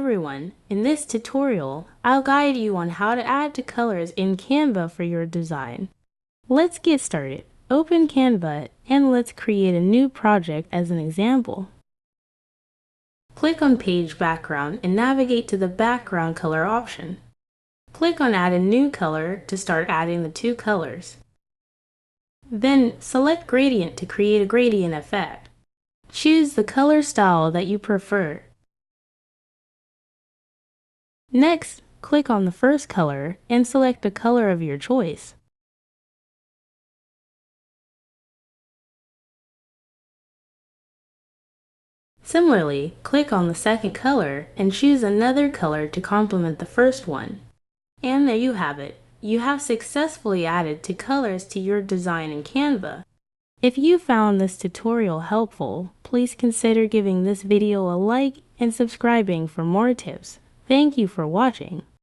everyone! In this tutorial, I'll guide you on how to add colors in Canva for your design. Let's get started. Open Canva and let's create a new project as an example. Click on Page Background and navigate to the Background Color option. Click on Add a New Color to start adding the two colors. Then select Gradient to create a gradient effect. Choose the color style that you prefer. Next, click on the first color and select a color of your choice. Similarly, click on the second color and choose another color to complement the first one. And there you have it. You have successfully added two colors to your design in Canva. If you found this tutorial helpful, please consider giving this video a like and subscribing for more tips. Thank you for watching.